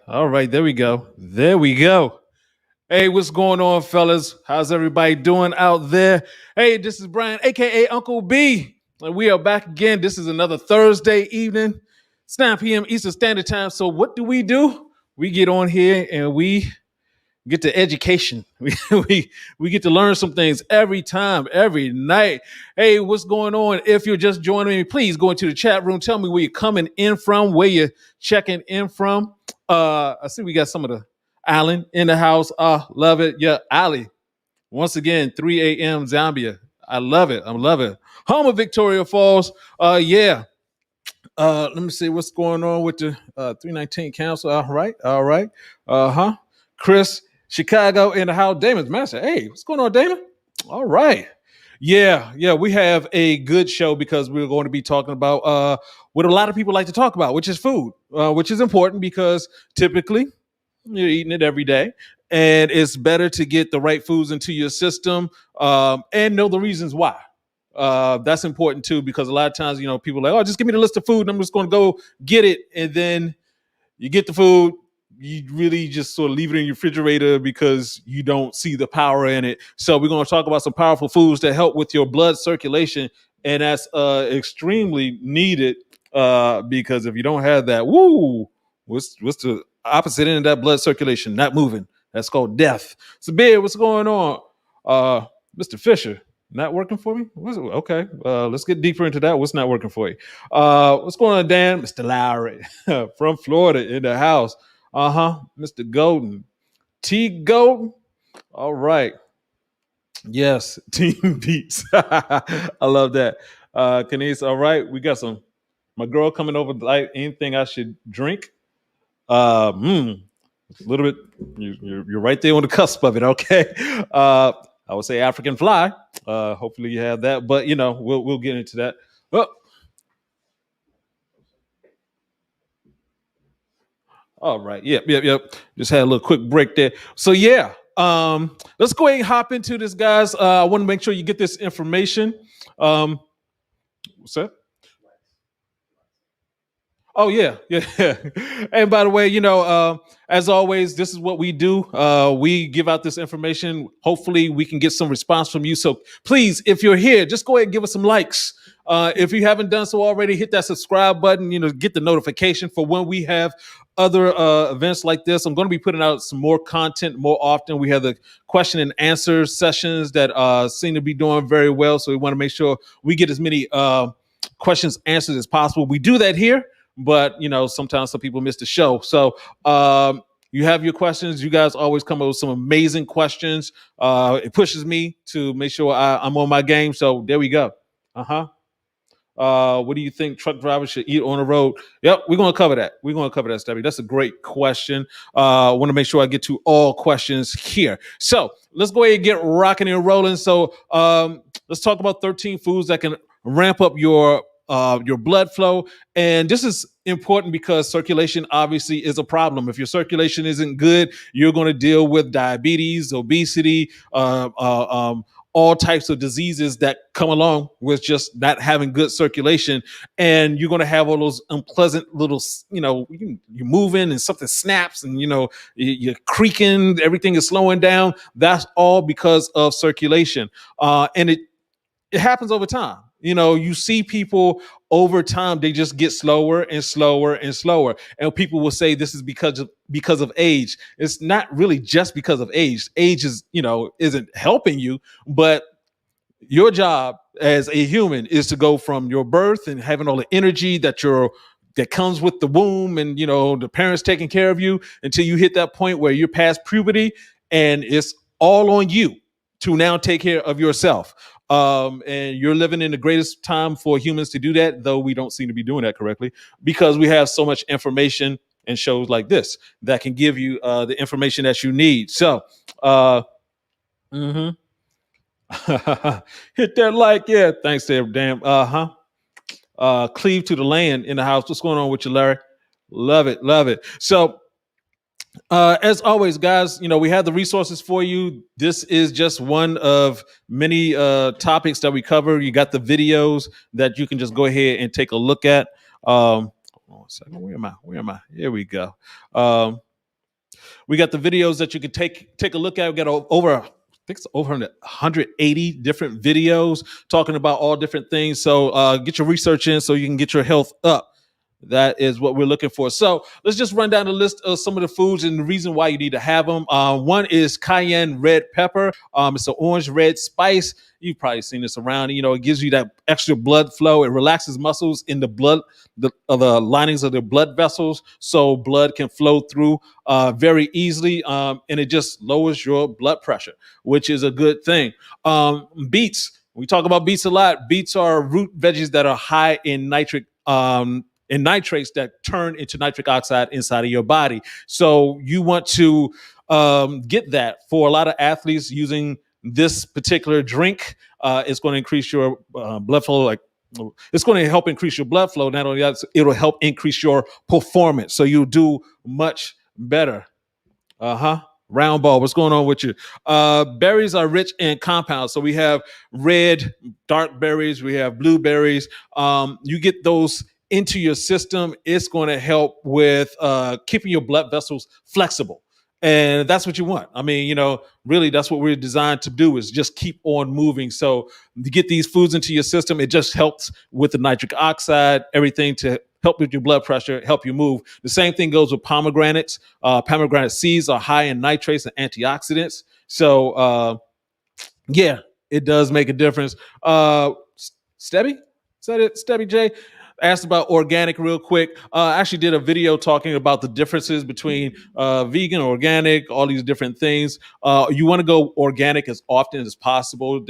All right, there we go. There we go. Hey, what's going on, fellas? How's everybody doing out there? Hey, this is Brian, aka Uncle B, and we are back again. This is another Thursday evening. It's 9 p.m. Eastern Standard Time. So, what do? We get on here and we get to education. We get to learn some things every time, every night. Hey, what's going on? If you're just joining me, please go into the chat room. Tell me where you're coming in from, where you're checking in from. I see we got some of the Alan in the house. Love it. Yeah, Ali. Once again, 3 a.m. Zambia. I love it. I love it. Home of Victoria Falls. Yeah. Let me see what's going on with the 319 Council. All right. All right. Uh-huh. Chris, Chicago in the house. Damon's master. Hey, what's going on, Damon? All right. Yeah, we have a good show because we're going to be talking about what a lot of people like to talk about, which is food, which is important because typically you're eating it every day. And it's better to get the right foods into your system and know the reasons why. That's important too, because a lot of times, people are like, oh, just give me the list of food and I'm just going to go get it. And then you get the food, you really just sort of leave it in your refrigerator because you don't see the power in it. So we're going to talk about some powerful foods that help with your blood circulation. And that's extremely needed because if you don't have that, what's the opposite end of that blood circulation? Not moving. That's called death. So, Beard, what's going on? Mr. Fisher, not working for me? Okay, let's get deeper into that. What's not working for you? What's going on, Dan? Mr. Lowry from Florida in the house. Mr. Golden. T. Golden. All right. Yes, Team Beats. I love that. Kenise, all right. We got my girl coming over. Like anything I should drink? A little bit. You're right there on the cusp of it. Okay. I would say African fly. Hopefully you have that, but we'll get into that. Oh. All right. Yep. Just had a little quick break there. So yeah, let's go ahead and hop into this, guys. I want to make sure you get this information. What's that? Oh yeah. And by the way, as always, this is what we do. We give out this information. Hopefully, we can get some response from you. So please, if you're here, just go ahead and give us some likes. If you haven't done so already, hit that subscribe button. Get the notification for when we have other events like this. I'm going to be putting out some more content more often. We have the question and answer sessions that seem to be doing very well. So we want to make sure we get as many questions answered as possible. We do that here. But sometimes some people miss the show. So you have your questions. You guys always come up with some amazing questions. It pushes me to make sure I'm on my game. So there we go. What do you think truck drivers should eat on the road? Yep, we're going to cover that. Stevie. That's a great question. I want to make sure I get to all questions here. So let's go ahead and get rocking and rolling. So let's talk about 13 foods that can ramp up your blood flow. And this is important because circulation obviously is a problem. If your circulation isn't good, you're going to deal with diabetes, obesity, all types of diseases that come along with just not having good circulation. And you're going to have all those unpleasant little, you're moving and something snaps and, you're creaking, everything is slowing down. That's all because of circulation. And it happens over time. You see people over time, they just get slower and slower and slower. And people will say this is because of age. It's not really just because of age. Age is, isn't helping you, but your job as a human is to go from your birth and having all the energy that comes with the womb and, the parents taking care of you until you hit that point where you're past puberty and it's all on you to now take care of yourself. And you're living in the greatest time for humans to do that, though we don't seem to be doing that correctly because we have so much information and shows like this that can give you the information that you need. So, hit that like, yeah, thanks there, damn. Cleave to the land in the house. What's going on with you, Larry? Love it. So, as always, guys, we have the resources for you. This is just one of many topics that we cover. You got the videos that you can just go ahead and take a look at. Hold on a second. Where am I? Here we go. We got the videos that you can take a look at. We got over, I think it's over 180 different videos talking about all different things. So get your research in so you can get your health up. That is what we're looking for. So let's just run down the list of some of the foods and the reason why you need to have them. One is cayenne red pepper. It's an orange red spice. You've probably seen this around. You know, it gives you that extra blood flow. It relaxes muscles in the blood, the linings of the blood vessels, so blood can flow through very easily. And it just lowers your blood pressure, which is a good thing. Beets. We talk about beets a lot. Beets are root veggies that are high in in nitrates that turn into nitric oxide inside of your body. So you want to get that. For a lot of athletes using this particular drink, it's going to increase your blood flow. Like, it's going to help increase your blood flow. Not only that, it'll help increase your performance. So you'll do much better. Round ball, what's going on with you? Berries are rich in compounds. So we have red, dark berries, we have blueberries. You get those into your system, it's going to help with keeping your blood vessels flexible. And that's what you want. I mean, you know, really, that's what we're designed to do, is just keep on moving. So to get these foods into your system, it just helps with the nitric oxide, everything to help with your blood pressure, help you move. The same thing goes with pomegranates. Pomegranate seeds are high in nitrates and antioxidants. So, yeah, it does make a difference. Stebby? Is that it? Stebby J? Asked about organic real quick. I actually did a video talking about the differences between vegan, organic, all these different things. You want to go organic as often as possible.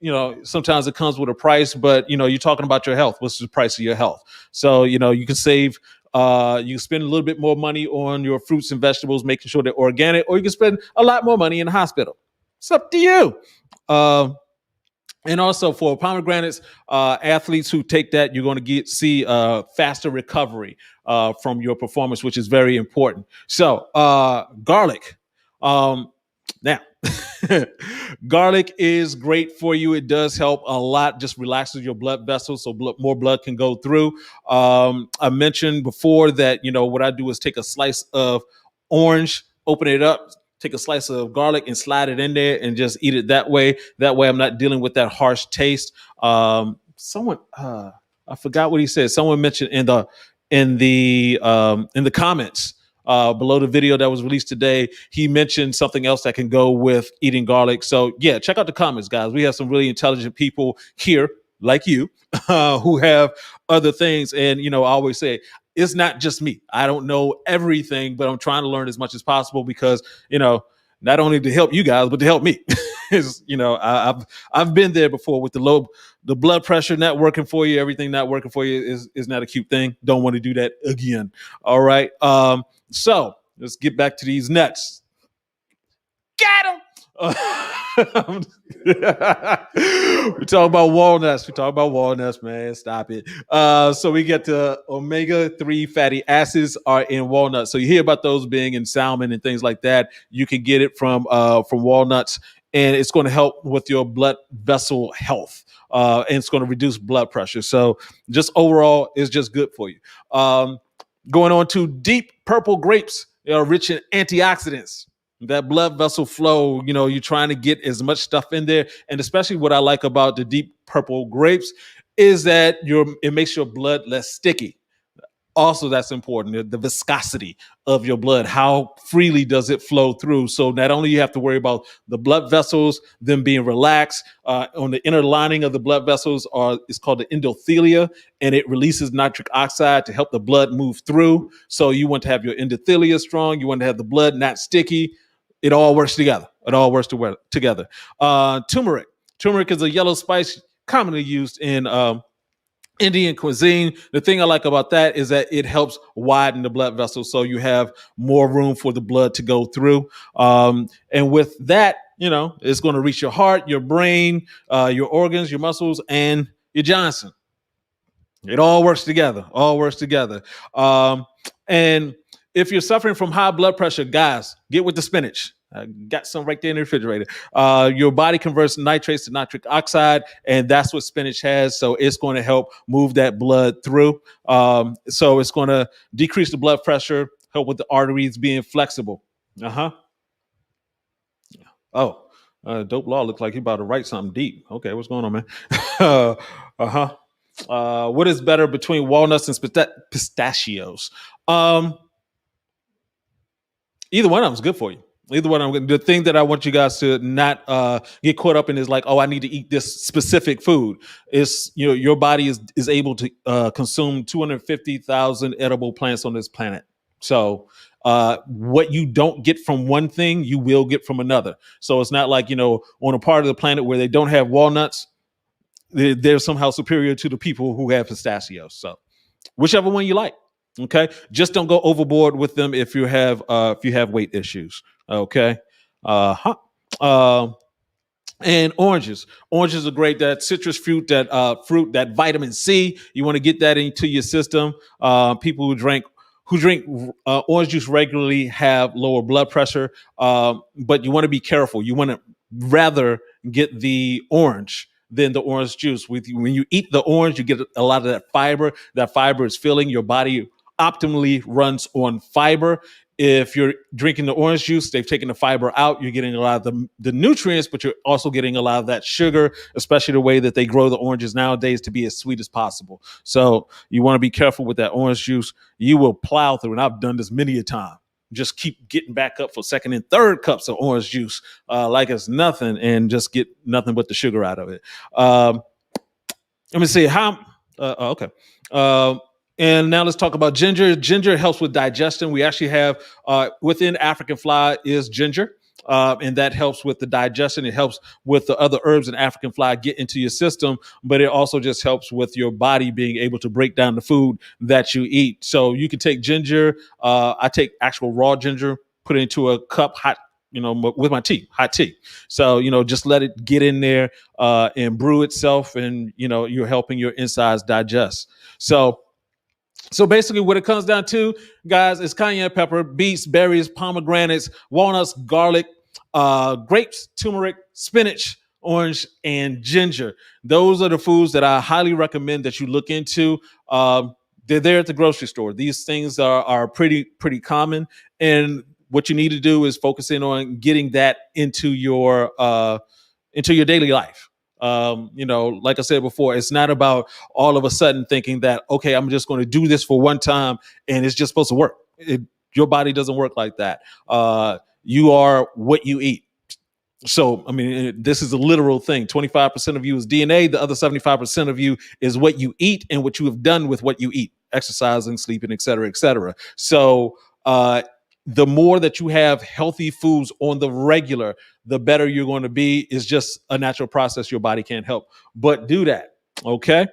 You know, sometimes it comes with a price, but you know, you're talking about your health. What's the price of your health? So, you know, you can save, you can spend a little bit more money on your fruits and vegetables, making sure they're organic, or you can spend a lot more money in the hospital. It's up to you. And also for pomegranates, athletes who take that, you're going to see faster recovery from your performance, which is very important. So garlic. Now, garlic is great for you. It does help a lot, just relaxes your blood vessels so more blood can go through. I mentioned before that, you know, what I do is take a slice of orange, open it up, take a slice of garlic and slide it in there and just eat it that way. That way I'm not dealing with that harsh taste. Someone, I forgot what he said. Someone mentioned in the comments below the video that was released today, he mentioned something else that can go with eating garlic. So yeah, check out the comments, guys. We have some really intelligent people here like you who have other things. And, you know, I always say, it's not just me. I don't know everything, but I'm trying to learn as much as possible because, you know, not only to help you guys, but to help me. You know, I've been there before with the blood pressure not working for you, everything not working for you is not a cute thing. Don't want to do that again. All right. So let's get back to these nuts. Got him. We talk about walnuts. We talk about walnuts, man. Stop it. So we get to omega-3 fatty acids are in walnuts. So you hear about those being in salmon and things like that. You can get it from walnuts, and it's going to help with your blood vessel health. And it's going to reduce blood pressure. So just overall, it's just good for you. Going on to deep purple grapes. They are rich in antioxidants. That blood vessel flow, you know, you're trying to get as much stuff in there. And especially what I like about the deep purple grapes is that it makes your blood less sticky. Also, that's important, the viscosity of your blood. How freely does it flow through? So not only you have to worry about the blood vessels, them being relaxed, on the inner lining of the blood vessels it's called the endothelia, and it releases nitric oxide to help the blood move through. So you want to have your endothelia strong. You want to have the blood not sticky. It all works together. It all works together. Turmeric. Turmeric is a yellow spice commonly used in Indian cuisine. The thing I like about that is that it helps widen the blood vessels, so you have more room for the blood to go through. And with that, you know, it's going to reach your heart, your brain, your organs, your muscles, and your Johnson. It all works together. All works together. And if you're suffering from high blood pressure, guys, get with the spinach. I got some right there in the refrigerator. Your body converts nitrates to nitric oxide, and that's what spinach has. So it's going to help move that blood through. So it's going to decrease the blood pressure, help with the arteries being flexible. Uh-huh. Oh, Dope Law looks like he about to write something deep. Okay, what's going on, man? Uh-huh. What is better between walnuts and pistachios? Um, Either one of them is good for you. Either one of them. The thing that I want you guys to not get caught up in is like, oh, I need to eat this specific food. It's, your body is able to consume 250,000 edible plants on this planet. So what you don't get from one thing, you will get from another. So it's not like, on a part of the planet where they don't have walnuts, they're somehow superior to the people who have pistachios. So whichever one you like. Okay, just don't go overboard with them if you have weight issues. Okay, huh. Um, and oranges are great. That citrus fruit, that vitamin C, you want to get that into your system. People who drink orange juice regularly have lower blood pressure, but you want to be careful. You want to rather get the orange than the orange juice. When you eat the orange, you get a lot of that fiber. That fiber is filling your body. Optimally runs on fiber. If you're drinking the orange juice, they've taken the fiber out. You're getting a lot of the nutrients, but you're also getting a lot of that sugar, especially the way that they grow the oranges nowadays to be as sweet as possible. So you want to be careful with that orange juice. You will plow through, and I've done this many a time. Just keep getting back up for second and third cups of orange juice like it's nothing, and just get nothing but the sugar out of it. Let me see how. Okay. And now let's talk about ginger. Ginger helps with digestion. We actually have within African fly is ginger. And that helps with the digestion. It helps with the other herbs in African fly get into your system, but it also just helps with your body being able to break down the food that you eat. So you can take ginger. I take actual raw ginger, put it into a cup, hot, with my tea, hot tea. So, just let it get in there and brew itself, and, you're helping your insides digest. So basically, what it comes down to, guys, is cayenne pepper, beets, berries, pomegranates, walnuts, garlic, grapes, turmeric, spinach, orange, and ginger. Those are the foods that I highly recommend that you look into. They're there at the grocery store. These things are pretty common, and what you need to do is focus in on getting that into your daily life. Like I said before, it's not about all of a sudden thinking that, okay, I'm just going to do this for one time and it's just supposed to work. Your body doesn't work like that. You are what you eat. So, I mean, this is a literal thing. 25% of you is DNA. The other 75% of you is what you eat and what you have done with what you eat, exercising, sleeping, et cetera, et cetera. So, the more that you have healthy foods on the regular, the better you're going to be. Is just a natural process. Your body can't help but do that. Okay.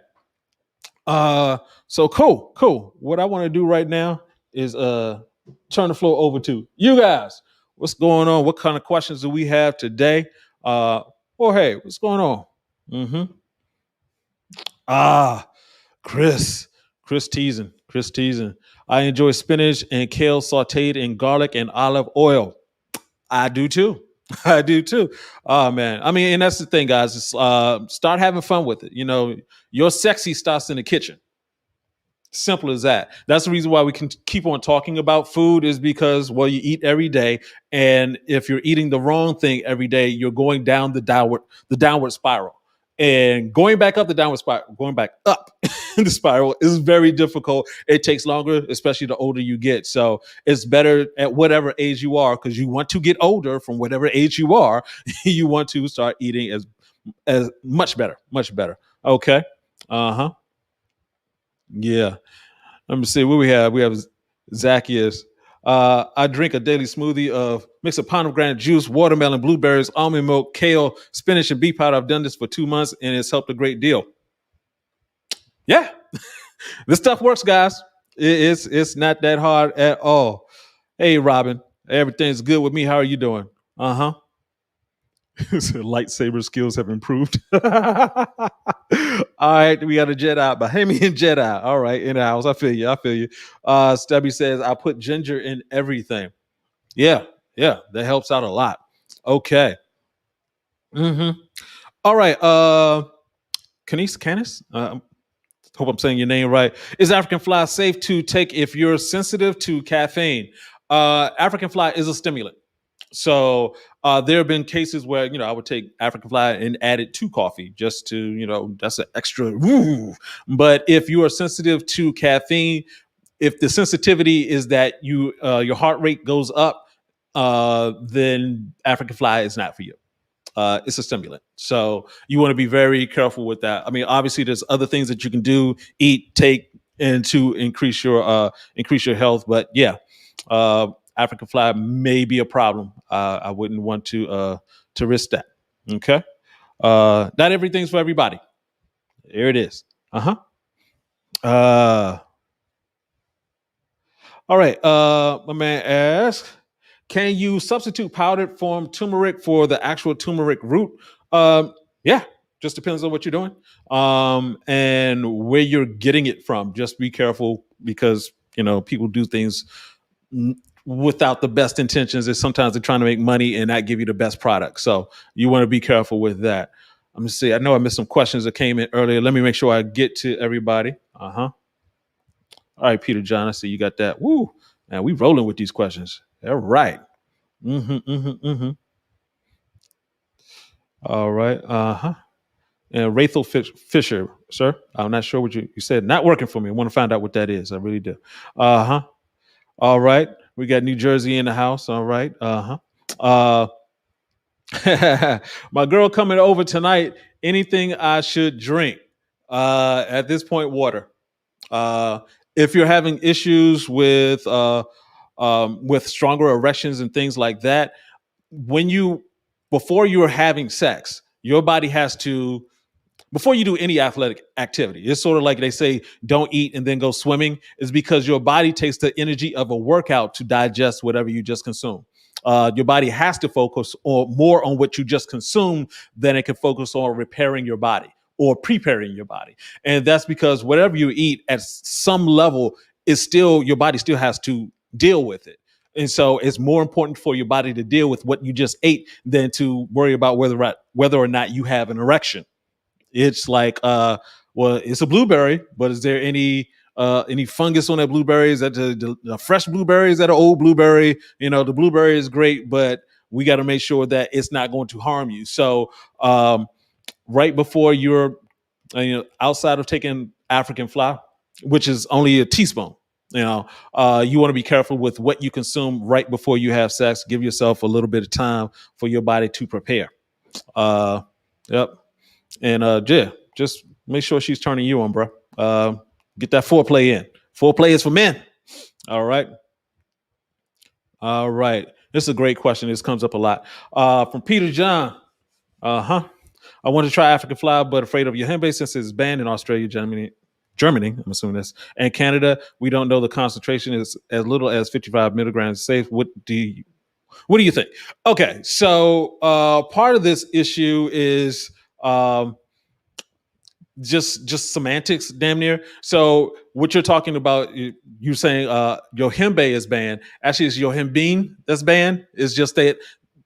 So cool. What I want to do right now is turn the floor over to you guys. What's going on? What kind of questions do we have today? Hey, what's going on? Mm-hmm. Chris. Chris teasing. I enjoy spinach and kale sauteed in garlic and olive oil. I do too. I do too. Oh man. I mean, and that's the thing, guys. Is, start having fun with it. Your sexy starts in the kitchen. Simple as that. That's the reason why we can keep on talking about food, is because, well, you eat every day, and if you're eating the wrong thing every day, you're going down the downward spiral. And going back up the downward spiral, going back up the spiral is very difficult. It takes longer, especially the older you get. So it's better at whatever age you are, because you want to get older from whatever age you are. You want to start eating as much better. Okay. Uh-huh. Yeah. Let me see what we have. We have Zacchaeus. I drink a daily smoothie of mix of pomegranate juice, watermelon, blueberries, almond milk, kale, spinach, and beet powder. I've done this for 2 months, and it's helped a great deal. Yeah, this stuff works, guys. It's not that hard at all. Hey, Robin, everything's good with me. How are you doing? Uh-huh. Lightsaber skills have improved. All right, we got a Jedi, Bahamian Jedi. All right, in the house. I feel you. Stubby says, I put ginger in everything. Yeah, that helps out a lot. Okay. Mm-hmm. All right. Canis? Hope I'm saying your name right. Is African fly safe to take if you're sensitive to caffeine? African fly is a stimulant. So there have been cases where I would take African fly and add it to coffee just to that's an extra. Woo. But if you are sensitive to caffeine, if the sensitivity is that your heart rate goes up, then African fly is not for you. It's a stimulant, so you want to be very careful with that. I mean, obviously, there's other things that you can do, eat, take, and to increase your health. But yeah, African fly may be a problem. I wouldn't want to risk that. Okay, not everything's for everybody. Here it is. Uh-huh. Uh All right. My man asks, can you substitute powdered form turmeric for the actual turmeric root? Yeah, just depends on what you're doing and where you're getting it from. Just be careful because people do things without the best intentions. And sometimes they're trying to make money and not give you the best product. So you want to be careful with that. Let me see. I know I missed some questions that came in earlier. Let me make sure I get to everybody. All right, Peter John, I see you got that. Woo. Man, we rolling with these questions. All right. All right. And Rachel Fisher, sir. I'm not sure what you said. Not working for me. I want to find out what that is. I really do. All right. We got New Jersey in the house. All right. My girl coming over tonight. Anything I should drink? At this point, water. If you're having issues with stronger erections and things like that, before you're having sex, your body has to, before you do any athletic activity, it's sort of like they say, don't eat and then go swimming, is because your body takes the energy of a workout to digest whatever you just consumed. Your body has to focus more on what you just consumed than it can focus on repairing your body or preparing your body. And that's because whatever you eat at some level is still, your body still has to deal with it. And so it's more important for your body to deal with what you just ate than to worry about whether or not you have an erection. It's like, well, it's a blueberry, but is there any fungus on that blueberry? Is that the fresh blueberry? Is that an old blueberry? The blueberry is great, but we got to make sure that it's not going to harm you. So right before you're, outside of taking African fly, which is only a teaspoon, you want to be careful with what you consume right before you have sex. Give yourself a little bit of time for your body to prepare. Yep. And yeah, just make sure she's turning you on, bro. Get that foreplay in. Foreplay is for men. All right. All right. This is a great question. This comes up a lot. From Peter John. I want to try African fly, but afraid of Yohimbe since it's banned in Australia, Germany, I'm assuming this, and Canada. We don't know the concentration is as little as 55 milligrams safe. What do you think? Okay, so part of this issue is just semantics, damn near. So what you're talking about, you're saying Yohimbe is banned. Actually, it's Yohimbine that's banned. It's just that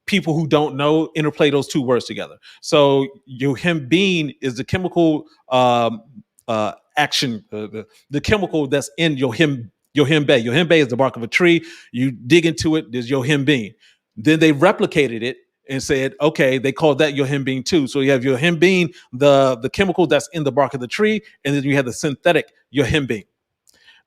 people who don't know interplay those two words together. So Yohimbine is the chemical action, the chemical that's in Yohimbe. Yohimbe is the bark of a tree. You dig into it, there's Yohimbine. Then they replicated it and said, okay, they called that Yohimbine too. So you have Yohimbine, the chemical that's in the bark of the tree, and then you have the synthetic Yohimbine.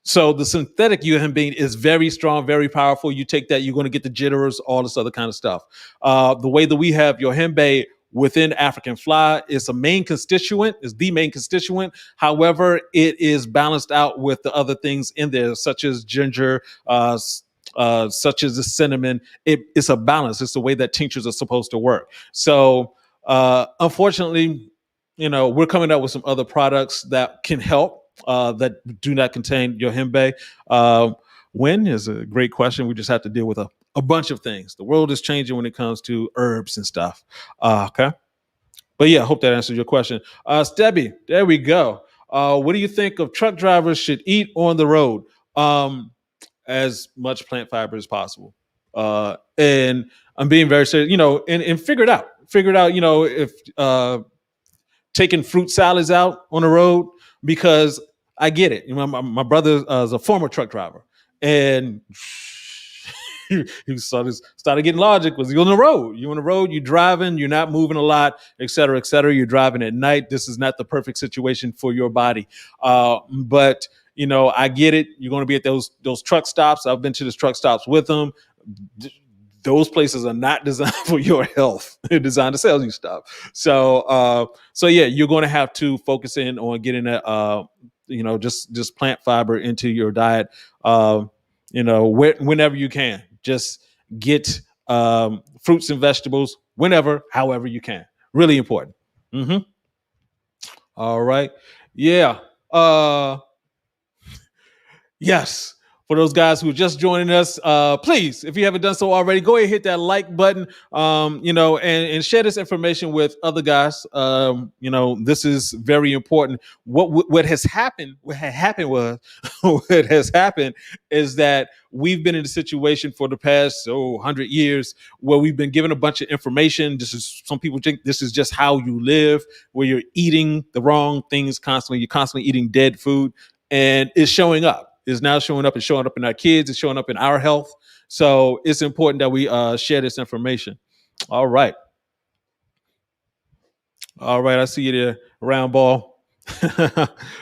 So the synthetic Yohimbine is very strong, very powerful. You take that, you're going to get the jitters, all this other kind of stuff. The way that we have Yohimbe within African fly is the main constituent. However, it is balanced out with the other things in there, such as ginger, such as the cinnamon. It's a balance. It's the way that tinctures are supposed to work. So unfortunately, we're coming out with some other products that can help. That do not contain Yohimbe. When is a great question. We just have to deal with a bunch of things. The world is changing when it comes to herbs and stuff. Okay. But yeah, I hope that answers your question. Stebby, there we go. What do you think of truck drivers should eat on the road? As much plant fiber as possible. And I'm being very serious, and figure it out. If taking fruit salads out on the road, because I get it. My brother is a former truck driver, and you started getting logic was you're on the road. You're on the road, you're driving, you're not moving a lot, et cetera, et cetera. You're driving at night. This is not the perfect situation for your body. But I get it. You're going to be at those truck stops. I've been to those truck stops with them. Those places are not designed for your health. They're designed to sell you stuff. So yeah, you're going to have to focus in on getting that, just plant fiber into your diet. Whenever you can, just get fruits and vegetables whenever, however you can. Really important. Mm-hmm. All right. Yeah. Yes. For those guys who are just joining us, please, if you haven't done so already, go ahead and hit that like button, and share this information with other guys. This is very important. What has happened, what had happened was, what has happened is that we've been in a situation for the past 100 years where we've been given a bunch of information. Some people think this is just how you live, where you're eating the wrong things constantly. You're constantly eating dead food, and it's showing up. Is now showing up and showing up in our kids. It's showing up in our health. So it's important that we share this information. All right. All right. I see you there, round ball.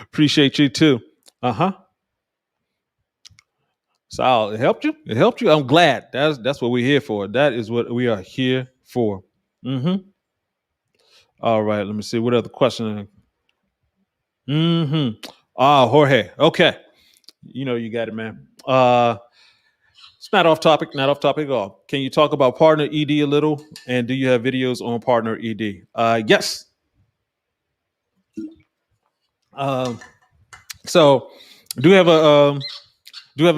Appreciate you too. Uh-huh. So it helped you. It helped you. I'm glad. That's what we're here for. That is what we are here for. Mm-hmm. All right. Let me see. What other question? Mm-hmm. Jorge. Okay. You got it, man. It's not off topic at all. Can you talk about partner ED a little? And do you have videos on partner ED? Yes. So do have a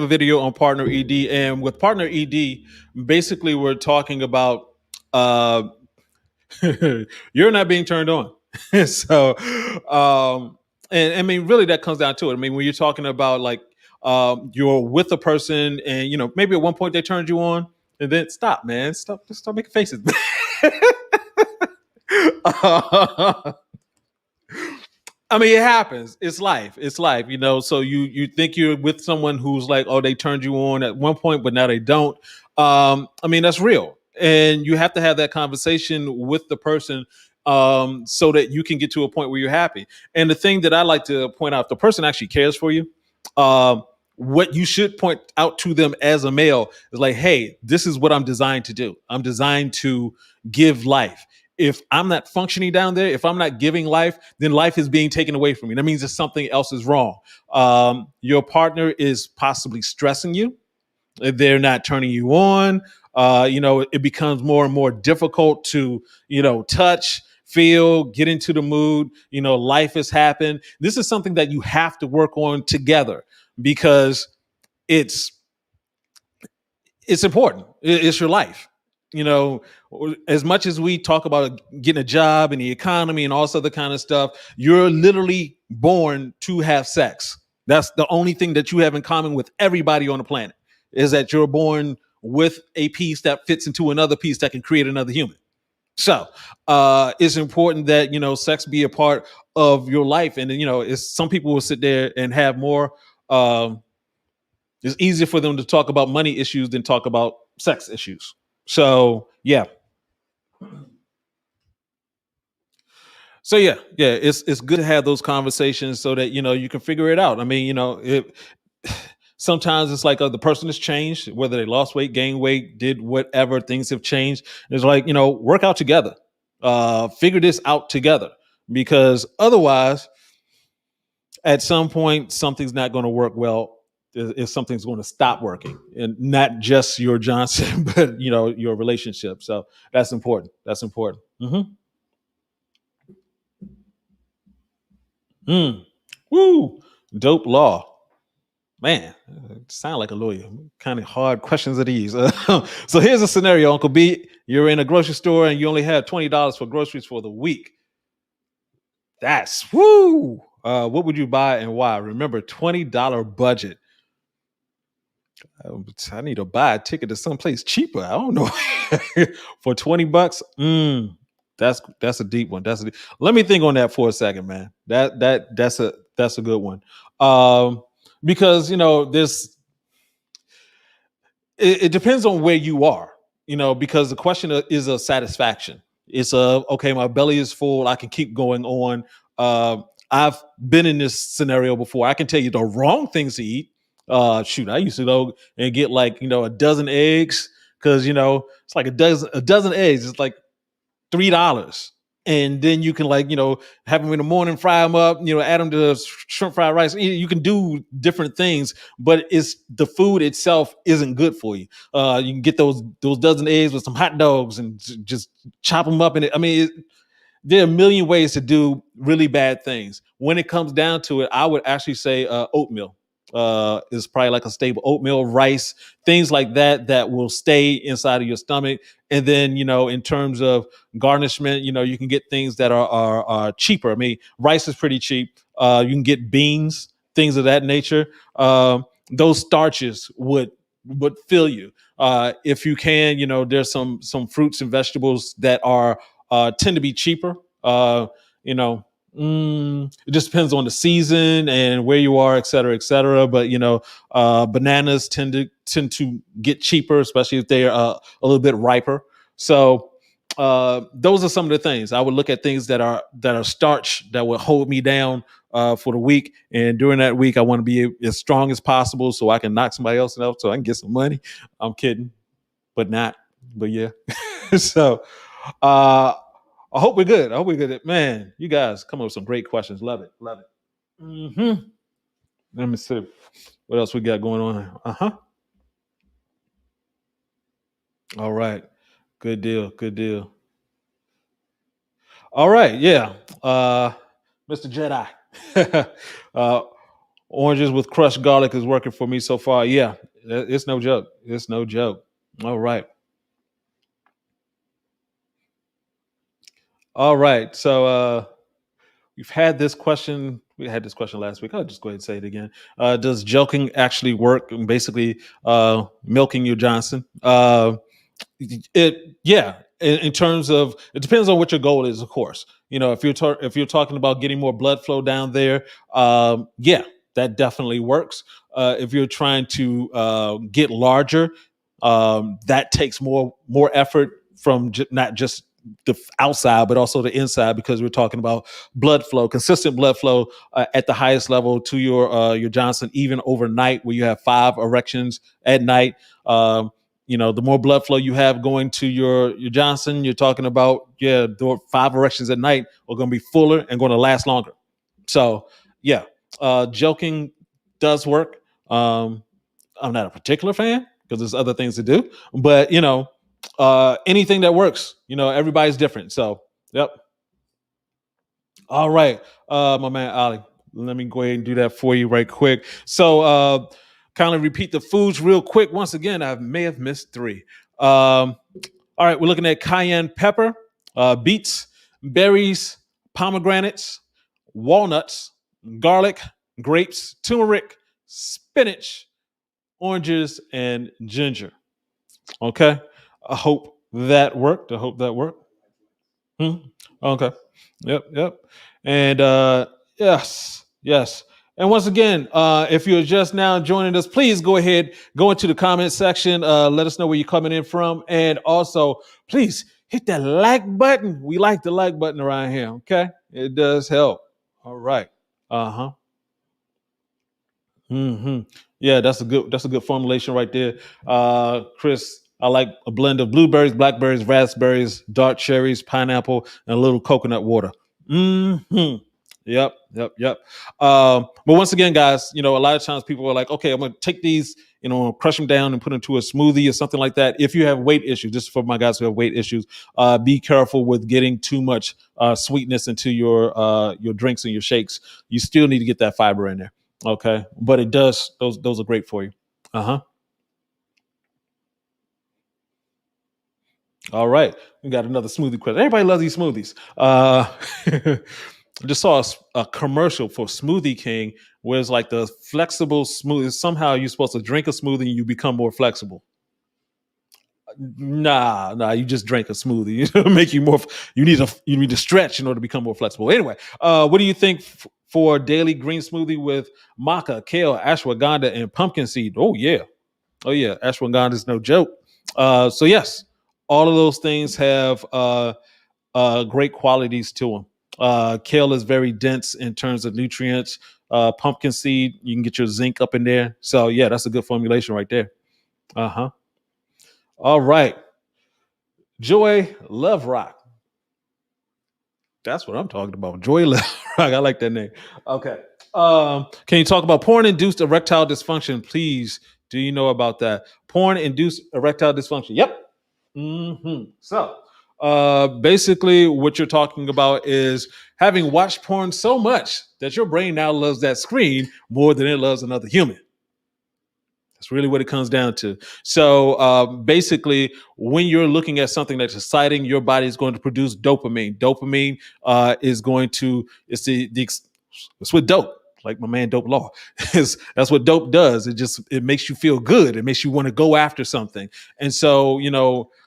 video on partner ED, and with partner ED, basically we're talking about you're not being turned on. So, and I mean, really, that comes down to it. I mean, when you're talking about like you're with a person, and maybe at one point they turned you on, and then stop, man, just stop making faces. I mean, it happens. It's life. It's life, So you think you're with someone who's like, oh, they turned you on at one point, but now they don't. I mean, that's real, and you have to have that conversation with the person so that you can get to a point where you're happy. And the thing that I like to point out, if the person actually cares for you. What you should point out to them as a male is like, hey, this is what I'm designed to do. I'm designed to give life. If I'm not functioning down there, if I'm not giving life, then life is being taken away from me. That means that something else is wrong. Your partner is possibly stressing you. They're not turning you on. It becomes more and more difficult to, touch, feel, get into the mood. Life has happened. This is something that you have to work on together because it's important. It's your life. As much as we talk about getting a job and the economy and all this other kind of stuff, you're literally born to have sex. That's the only thing that you have in common with everybody on the planet, is that you're born with a piece that fits into another piece that can create another human. So it's important that, sex be a part of your life. And, some people will sit there and have more. It's easier for them to talk about money issues than talk about sex issues. So, yeah. So yeah, it's good to have those conversations so that you can figure it out. I mean, sometimes it's like the person has changed, whether they lost weight, gained weight, did whatever, things have changed. It's like, work out together, figure this out together, because otherwise, at some point, something's not going to work well. If something's going to stop working, and not just your Johnson, but your relationship. So that's important. That's important. Woo, dope law. Man, sound like a lawyer. Kind of hard questions of these. So here's a scenario, Uncle B. You're in a grocery store and you only have $20 for groceries for the week. That's woo. What would you buy and why? Remember, $20 budget. I need to buy a ticket to someplace cheaper. I don't know. For $20. That's a deep one. Let me think on that for a second, man. That's a good one. Because it depends on where you are, because the question is a satisfaction. It's a okay, my belly is full, I can keep going on. Uh, I've been in this scenario before. I can tell you the wrong things to eat. Shoot, I used to go and get like a dozen eggs because it's like a dozen eggs. It's like $3, and then you can like have them in the morning, fry them up, add them to shrimp fried rice. You can do different things, but it's the food itself isn't good for you. You can get those dozen eggs with some hot dogs and just chop them up in it. I mean, there are a million ways to do really bad things. When it comes down to it, I would actually say oatmeal is probably like a staple. Oatmeal, rice, things like that will stay inside of your stomach. And then, in terms of garnishment, you can get things that are cheaper. I mean, rice is pretty cheap. You can get beans, things of that nature. Those starches would fill you. If you can, there's some fruits and vegetables that are tend to be cheaper. You know, it just depends on the season and where you are, et cetera, et cetera. But bananas tend to get cheaper, especially if they are a little bit riper. So those are some of the things I would look at, things that are starch that will hold me down for the week. And during that week, I want to be as strong as possible so I can knock somebody else out, so I can get some money. I'm kidding, but not. But yeah. So I hope we're good. I hope we're good. Man, you guys come up with some great questions. Love it. Love it. Let me see. What else we got going on? All right. Good deal. Good deal. All right. Yeah. Mr. Jedi. uh, oranges with crushed garlic is working for me so far. Yeah. It's no joke. It's no joke. All right. All right. So we've had this question. We had this question last week. I'll just go ahead and say it again. Does joking actually work? And basically, milking your Johnson. It yeah. In terms of, it depends on what your goal is, of course. If you're talking about getting more blood flow down there, yeah, that definitely works. If you're trying to get larger, that takes more effort from not just the outside, but also the inside, because we're talking about blood flow, consistent blood flow at the highest level to your Johnson, even overnight, where you have 5 erections at night. The more blood flow you have going to your Johnson, you're talking about, the 5 erections at night are going to be fuller and going to last longer. So yeah, joking does work. I'm not a particular fan because there's other things to do, but anything that works. Everybody's different. So yep. All right, my man Ali. Let me go ahead and do that for you right quick. So kind of repeat the foods real quick. Once again, I may have missed 3. All right, we're looking at cayenne pepper, beets, berries, pomegranates, walnuts, garlic, grapes, turmeric, spinach, oranges, and ginger. Okay. I hope that worked. I hope that worked. Hmm? Okay. Yep. Yep. And yes. Yes. And once again, if you're just now joining us, please go ahead, go into the comment section. Let us know where you're coming in from. And also, please hit that like button. We like the like button around here. Okay. It does help. All right. Uh-huh. Yeah, that's a good formulation right there. Chris, I like a blend of blueberries, blackberries, raspberries, dark cherries, pineapple, and a little coconut water. Hmm Yep, yep, yep. But once again, guys, a lot of times people are like, okay, I'm gonna take these, crush them down and put them into a smoothie or something like that. If you have weight issues, this is for my guys who have weight issues, be careful with getting too much sweetness into your drinks and your shakes. You still need to get that fiber in there. Okay, but it does; those are great for you. Uh-huh. All right, we got another smoothie question. Everybody loves these smoothies. I just saw a commercial for Smoothie King where it's like the flexible smoothie. Somehow you're supposed to drink a smoothie and you become more flexible. Nah, you just drink a smoothie. It'll make you more. You need to stretch in order to become more flexible. Anyway, what do you think for daily green smoothie with maca, kale, ashwagandha, and pumpkin seed? Oh yeah. Oh yeah, ashwagandha is no joke. So yes, all of those things have great qualities to them. Kale is very dense in terms of nutrients. Pumpkin seed, you can get your zinc up in there. So yeah, that's a good formulation right there. Uh huh. All right, Joy Love Rock. That's what I'm talking about. Joy Love Rock. I like that name. Okay. Can you talk about porn-induced erectile dysfunction, please? Do you know about that? Porn-induced erectile dysfunction. Yep. So, basically, what you're talking about is having watched porn so much that your brain now loves that screen more than it loves another human. That's really what it comes down to. So basically, when you're looking at something that's exciting, your body is going to produce dopamine. Dopamine is going to it's with dope, like my man Dope Law. That's what dope does. It makes you feel good. It makes you want to go after something. And so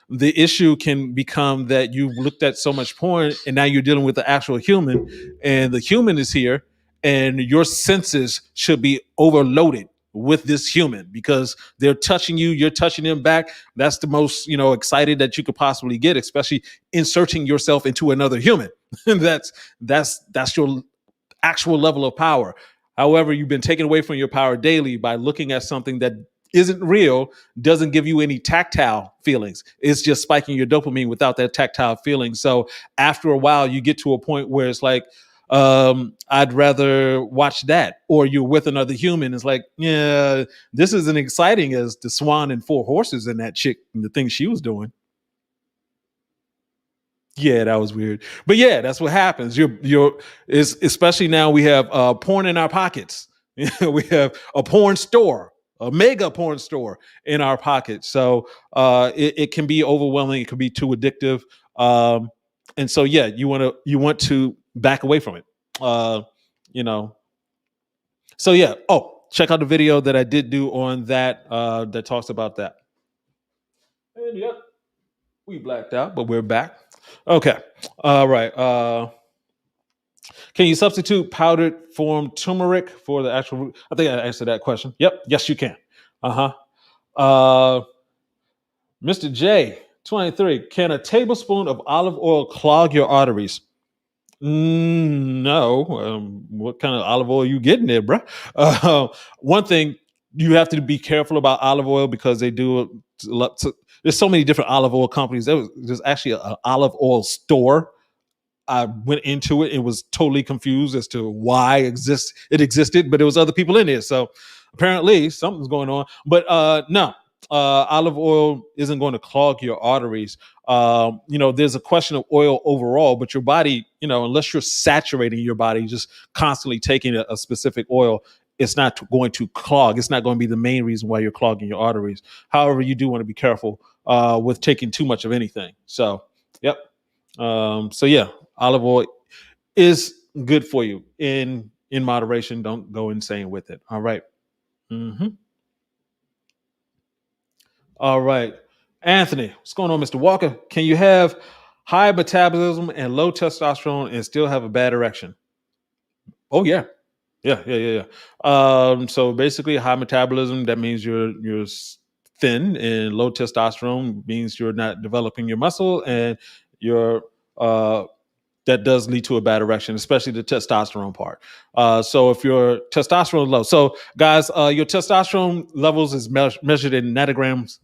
the issue can become that you've looked at so much porn, and now you're dealing with the actual human, and the human is here, and your senses should be overloaded with this human because they're touching you, you're touching them back. That's the most excited that you could possibly get, especially inserting yourself into another human. That's your actual level of power. However, you've been taken away from your power daily by looking at something that isn't real, doesn't give you any tactile feelings. It's just spiking your dopamine without that tactile feeling. So after a while, you get to a point where it's like, I'd rather watch that. Or you're with another human. It's like, yeah, this isn't exciting as the Swan and Four Horses and that chick and the thing she was doing. Yeah, that was weird. But yeah, that's what happens. Especially now we have porn in our pockets. We have a porn store, a mega porn store in our pockets. So it can be overwhelming. It can be too addictive. And so yeah, you want to back away from it. Uh, you know. So yeah. Oh, check out the video that I did do on that that talks about that. And yep, we blacked out, but we're back. Okay. All right. Can you substitute powdered form turmeric for the actual root? I think I answered that question. Yep. Yes, you can. Uh-huh. Uh Mr. J, 23. Can a tablespoon of olive oil clog your arteries? No. What kind of olive oil you getting there, bro? One thing you have to be careful about olive oil because they do. There's so many different olive oil companies. There's actually an olive oil store. I went into it and was totally confused as to why it existed, but there was other people in there. So apparently something's going on. But no, olive oil isn't going to clog your arteries. There's a question of oil overall, but your body, unless you're saturating your body, just constantly taking a specific oil, it's not going to clog. It's not going to be the main reason why you're clogging your arteries. However, you do want to be careful with taking too much of anything. So, yep. So yeah, olive oil is good for you in moderation. Don't go insane with it. All right. Mm-hmm. All right. Anthony, what's going on, Mr. Walker? Can you have high metabolism and low testosterone and still have a bad erection? Oh yeah. Yeah. So basically, high metabolism, that means you're thin, and low testosterone means you're not developing your muscle, and you're that does lead to a bad erection, especially the testosterone part. So if your testosterone is low, so guys, your testosterone levels is measured in nanograms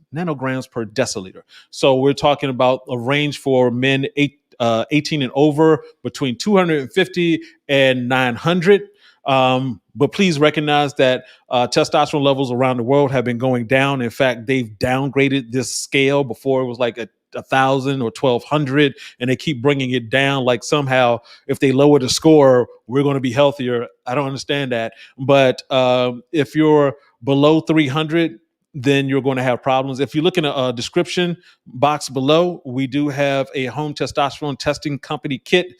per deciliter. So we're talking about a range for men 18 and over between 250 and 900. But please recognize that testosterone levels around the world have been going down. In fact, they've downgraded this scale. Before it was like a 1,000 or 1,200, and they keep bringing it down. Like somehow, if they lower the score, we're going to be healthier. I don't understand that. But if you're below 300, then you're going to have problems. If you look in a description box below, we do have a home testosterone testing company kit.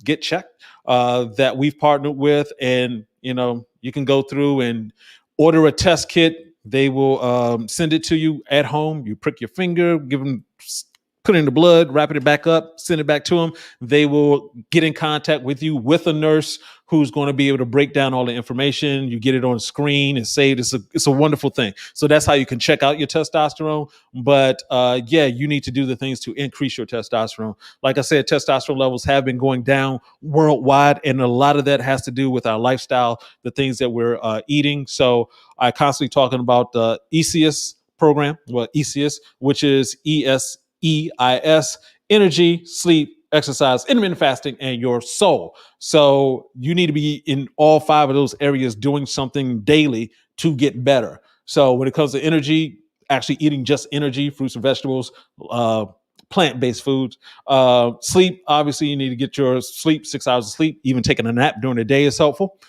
Get checked that we've partnered with, and you can go through and order a test kit. They will send it to you at home. You prick your finger, give them put it in the blood, wrapping it back up, send it back to them. They will get in contact with you with a nurse who's going to be able to break down all the information. You get it on screen and saved. It's a wonderful thing. So that's how you can check out your testosterone. But yeah, you need to do the things to increase your testosterone. Like I said, testosterone levels have been going down worldwide, and a lot of that has to do with our lifestyle, the things that we're eating. So I constantly talking about the ECS program, well, ECS, which is ESEIS, energy, sleep, exercise, intermittent fasting, and your soul. So you need to be in all 5 of those areas doing something daily to get better. So when it comes to energy, actually eating just energy, fruits and vegetables, plant-based foods. Sleep, obviously, you need to get your sleep, 6 hours of sleep. Even taking a nap during the day is helpful.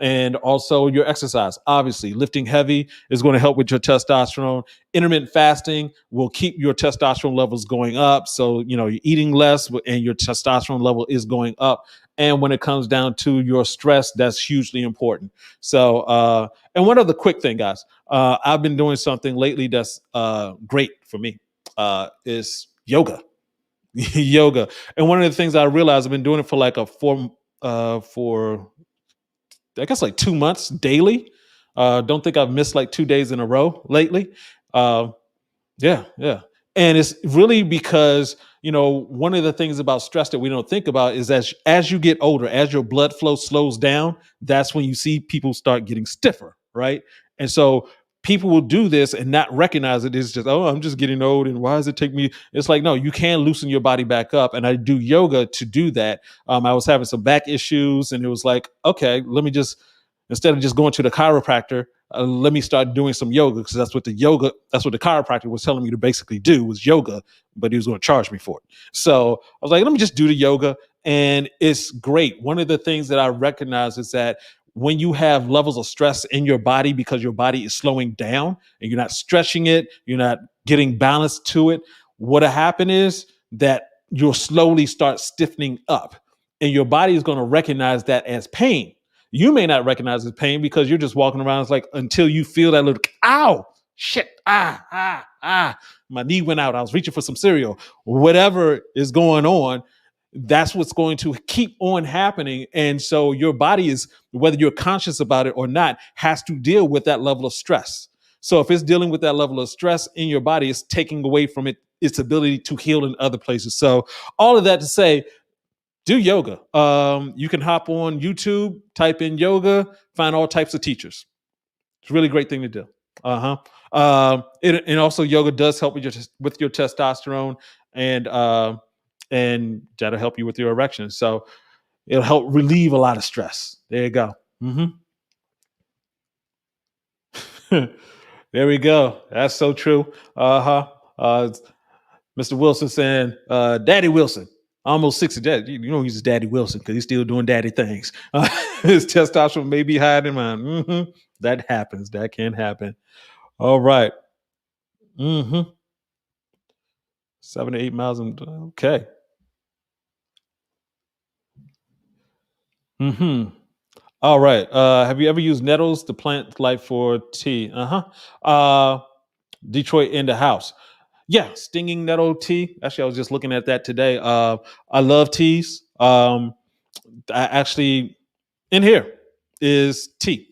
And also your exercise. Obviously, lifting heavy is going to help with your testosterone. Intermittent fasting will keep your testosterone levels going up. So, you're eating less and your testosterone level is going up. And when it comes down to your stress, that's hugely important. So, and one other quick thing, guys, I've been doing something lately that's great for me, is yoga. Yoga. And one of the things I realized, I've been doing it for like for I guess like 2 months daily. Don't think I've missed like 2 days in a row lately. Yeah, yeah. And it's really because, one of the things about stress that we don't think about is as you get older, as your blood flow slows down, that's when you see people start getting stiffer, right? And so people will do this and not recognize it. It's just, oh, I'm just getting old. And why does it take me? It's like, no, you can loosen your body back up. And I do yoga to do that. I was having some back issues and it was like, okay, let me just, instead of just going to the chiropractor, let me start doing some yoga, because that's what the chiropractor was telling me to basically do, was yoga, but he was going to charge me for it. So I was like, let me just do the yoga. And it's great. One of the things that I recognize is that when you have levels of stress in your body because your body is slowing down and you're not stretching it, you're not getting balance to it, what'll happen is that you'll slowly start stiffening up, and your body is going to recognize that as pain. You may not recognize it as pain because you're just walking around. It's like, until you feel that little, ow, shit, my knee went out. I was reaching for some cereal. Whatever is going on, that's what's going to keep on happening. And so your body is, whether you're conscious about it or not, has to deal with that level of stress. So if it's dealing with that level of stress in your body, it's taking away from it its ability to heal in other places. So all of that to say, do yoga. You can hop on YouTube, type in yoga, find all types of teachers. It's a really great thing to do. And also yoga does help with your testosterone, and that'll help you with your erection. So it'll help relieve a lot of stress. There you go. There we go. That's so true. Mr. Wilson saying, Daddy Wilson, almost 60. He's Daddy Wilson because he's still doing daddy things. His testosterone may be higher than mine. That happens. That can happen. All right. 7 to 8 miles. Okay. All right. Have you ever used nettles, the plant life, for tea? Detroit in the house. Yeah, stinging nettle tea. Actually, I was just looking at that today. I love teas. I actually, in here is tea,